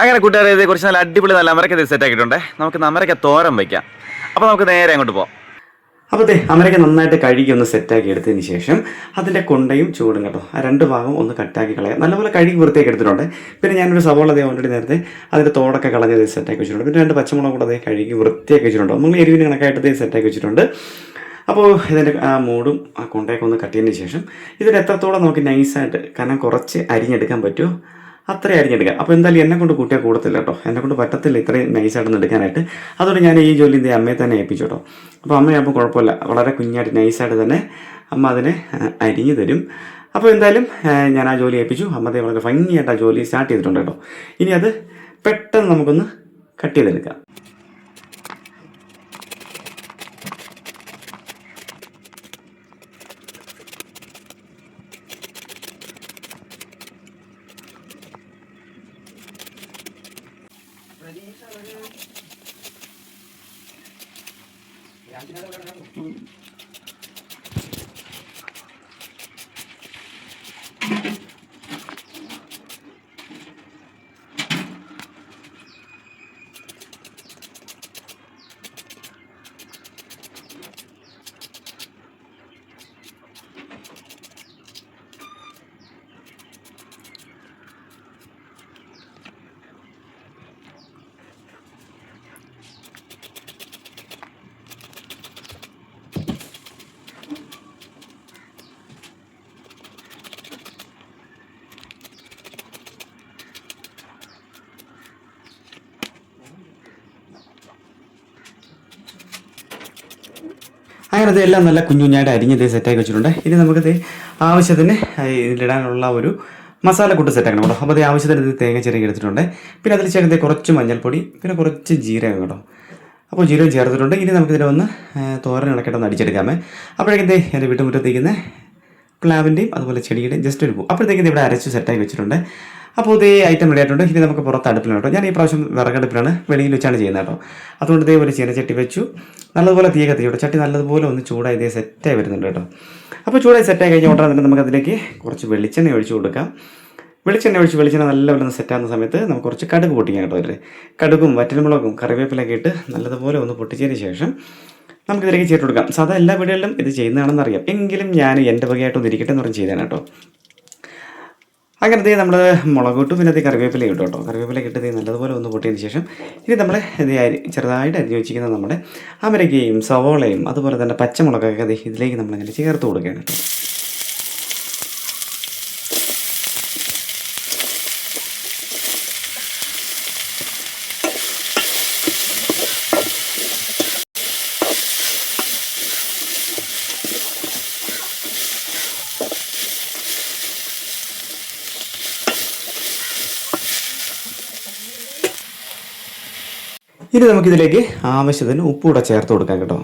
അങ്ങനെ കൂട്ടുകാരെ കുറച്ച് നല്ല അടിപൊളി നല്ല അമരക്ക സെറ്റ് ആക്കിയിട്ടുണ്ടേ. നമുക്ക് അമരക്ക തോരൻ വയ്ക്കാം. അപ്പോൾ നമുക്ക് നേരെ അങ്ങോട്ട് പോകാം. അപ്പോൾ അമരക്ക നന്നായിട്ട് കഴുകി ഒന്ന് സെറ്റാക്കി എടുത്തതിന് ശേഷം അതിൻ്റെ കൊണ്ടയും ചൂടും കേട്ടോ ആ രണ്ട് ഭാഗം ഒന്ന് കട്ടാക്കി കളയാം. നല്ലപോലെ കഴുകി വൃത്തിയാക്കി എടുത്തിട്ടുണ്ട്. പിന്നെ ഞാനൊരു സവോള ഓൾറെഡി നേരത്തെ അതിൻ്റെ തോടൊക്കെ കളഞ്ഞത് സെറ്റാക്കി വെച്ചിട്ടുണ്ട്. പിന്നെ 2 പച്ചമുളക് കൂടെ കഴുകി വൃത്തിയാക്കി വെച്ചിട്ടുണ്ട്. നമ്മൾ എരിവിന് കണക്കായിട്ട് സെറ്റാക്കി വെച്ചിട്ടുണ്ട്. അപ്പോൾ ഇതിൻ്റെ ആ മൂടും ആ കൊണ്ടയൊക്കെ ഒന്ന് കട്ടിയതിന് ശേഷം ഇതിന് എത്രത്തോളം നമുക്ക് നൈസായിട്ട് കാരണം കുറച്ച് അരിഞ്ഞെടുക്കാൻ പറ്റുമോ അത്രയും അരിഞ്ഞെടുക്കാം. അപ്പോൾ എന്തായാലും എന്നെ കൊണ്ട് കൂട്ടിയാൽ കൂടത്തില്ല കേട്ടോ, എന്നെ കൊണ്ട് പറ്റത്തില്ല ഇത്രയും നൈസായിട്ടൊന്ന് എടുക്കാനായിട്ട്. അതുകൊണ്ട് ഞാൻ ഈ ജോലി അമ്മയെ തന്നെ ഏൽപ്പിച്ചു കേട്ടോ. അപ്പോൾ അമ്മയാകുമ്പോൾ കുഴപ്പമില്ല, വളരെ കുഞ്ഞായിട്ട് നൈസായിട്ട് തന്നെ അമ്മ അതിനെ അരിഞ്ഞു തരും. അപ്പോൾ എന്തായാലും ഞാൻ ആ ജോലി ഏൽപ്പിച്ചു. അമ്മത്തെ വളരെ ഭംഗിയായിട്ട് ആ ജോലി സ്റ്റാർട്ട് ചെയ്തിട്ടുണ്ട് കേട്ടോ. ഇനി അത് പെട്ടെന്ന് നമുക്കൊന്ന് കട്ട് ചെയ്തെടുക്കാം. അങ്ങനെ എല്ലാം നല്ല കുഞ്ഞുഞ്ഞായിട്ട് അരിഞ്ഞത് സെറ്റാക്കി വെച്ചിട്ടുണ്ട്. ഇനി നമുക്കത് ആവശ്യത്തിന് ഇതിലിടാനുള്ള ഒരു മസാലക്കൂട്ട് സെറ്റാക്കണം കേട്ടോ. അപ്പോൾ അത് ആവശ്യത്തിന് തേങ്ങ ചിരകി എടുത്തിട്ടുണ്ട്. പിന്നെ അതിൽ ചേർത്ത് കുറച്ച് മഞ്ഞൾപ്പൊടി, പിന്നെ കുറച്ച് ജീരകം കേട്ടോ. അപ്പോൾ ജീരകം ചേർത്തിട്ടുണ്ട്. ഇനി നമുക്കിതിനെ ഒന്ന് തോരൻ ഇളക്കിയിട്ടൊന്ന് അടിച്ചെടുക്കാമേ. അപ്പോഴേക്കും എൻ്റെ വീട്ടുമുറ്റത്തേക്കുന്ന പ്ലാവിൻ്റെയും അതുപോലെ ചെടിയുടെയും ജസ്റ്റ് ഒരു പൂ അപ്പോഴത്തേക്കും ഇവിടെ അരച്ച് സെറ്റാക്കി വെച്ചിട്ടുണ്ട്. അപ്പോൾ ഇതേ ഐറ്റം റെഡി ആയിട്ടുണ്ട്. ഇനി നമുക്ക് പുറത്ത് അടുപ്പിലാണ് കേട്ടോ. ഞാൻ ഈ പ്രാവശ്യം വിറകടുപ്പിലാണ്, വെളിയിൽ വെച്ചാണ് ചെയ്യുന്നത് കേട്ടോ. അതുകൊണ്ട് ഇതേപോലെ ചീനച്ചട്ടി വെച്ചു. നല്ലതുപോലെ തീ കത്തിച്ചു. ചട്ടി നല്ലതുപോലെ ഒന്ന് ചൂടായി ഇതേ സെറ്റായി വരുന്നുണ്ട് കേട്ടോ. അപ്പോൾ ചൂടായി സെറ്റായി കഴിഞ്ഞ ഉടനെ തന്നെ നമുക്കതിലേക്ക് കുറച്ച് വെളിച്ചെണ്ണ ഒഴിച്ചു കൊടുക്കാം. വെളിച്ചെണ്ണ നല്ലപോലെ ഒന്ന് സെറ്റാകുന്ന സമയത്ത് നമുക്ക് കുറച്ച് കടുക് പൊട്ടിക്കാം കേട്ടോ. അതിൽ കടുകും വറ്റൽമുളകും കറിവേപ്പിലൊക്കെ ഇട്ട് നല്ലതുപോലെ ഒന്ന് പൊട്ടിച്ചതിന് ശേഷം നമുക്കിതിലേക്ക് ചേർത്ത് കൊടുക്കാം. സാധാ എല്ലാ വീടുകളിലും ഇത് ചെയ്യുന്നതാണെന്ന് അറിയാം, എങ്കിലും ഞാൻ എൻ്റെ വകയായിട്ടൊന്ന് ഇരിക്കട്ടെ എന്ന് പറഞ്ഞ് ചെയ്തതാണ് കേട്ടോ. അങ്ങനത്തെ നമ്മൾ മുളക് ഇട്ടു, പിന്നെ അത് കറിവേപ്പില ഇട്ടു കേട്ടോ. കറിവേപ്പില ഇട്ടത് നല്ലതുപോലെ ഒന്ന് പൊട്ടിയതിന് ശേഷം ഇനി നമ്മൾ ചെറുതായിട്ട് അരിഞ്ഞ് വെച്ചിരിക്കുന്ന നമ്മുടെ അമരക്കയും സവോളയും അതുപോലെ തന്നെ പച്ചമുളകൊക്കെ ഇതിലേക്ക് നമ്മളങ്ങനെ ചേർത്ത് കൊടുക്കുകയാണ് കേട്ടോ. ഇനി നമുക്കിതിലേക്ക് ആവശ്യത്തിന് ഉപ്പ് കൂടെ ചേർത്ത് കൊടുക്കാം കേട്ടോ.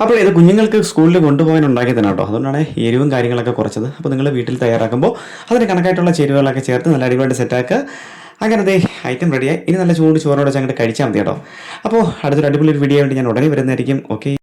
അപ്പോൾ ഇത് കുഞ്ഞുങ്ങൾക്ക് സ്കൂളിൽ കൊണ്ടുപോകാൻ ഉണ്ടാക്കി തന്നെ കേട്ടോ. അതുകൊണ്ടാണ് എരിവും കാര്യങ്ങളൊക്കെ കുറച്ചത്. അപ്പോൾ നിങ്ങൾ വീട്ടിൽ തയ്യാറാക്കുമ്പോൾ അതിന് കണക്കായിട്ടുള്ള ചേരുവകളൊക്കെ ചേർത്ത് നല്ല അടിപൊളിയായിട്ട് സെറ്റാക്കുക. അങ്ങനത്തെ ഐറ്റം റെഡിയായി. ഇനി നല്ല ചൂട് ചോറിനോട് വെച്ച് അങ്ങോട്ട് കഴിച്ചാൽ മതി കേട്ടോ. അപ്പോൾ അടുത്തൊരു അടിപൊളി ഒരു വീഡിയോ വേണ്ടി ഞാൻ ഉടനെ വരുന്നതായിരിക്കും. ഓക്കെ.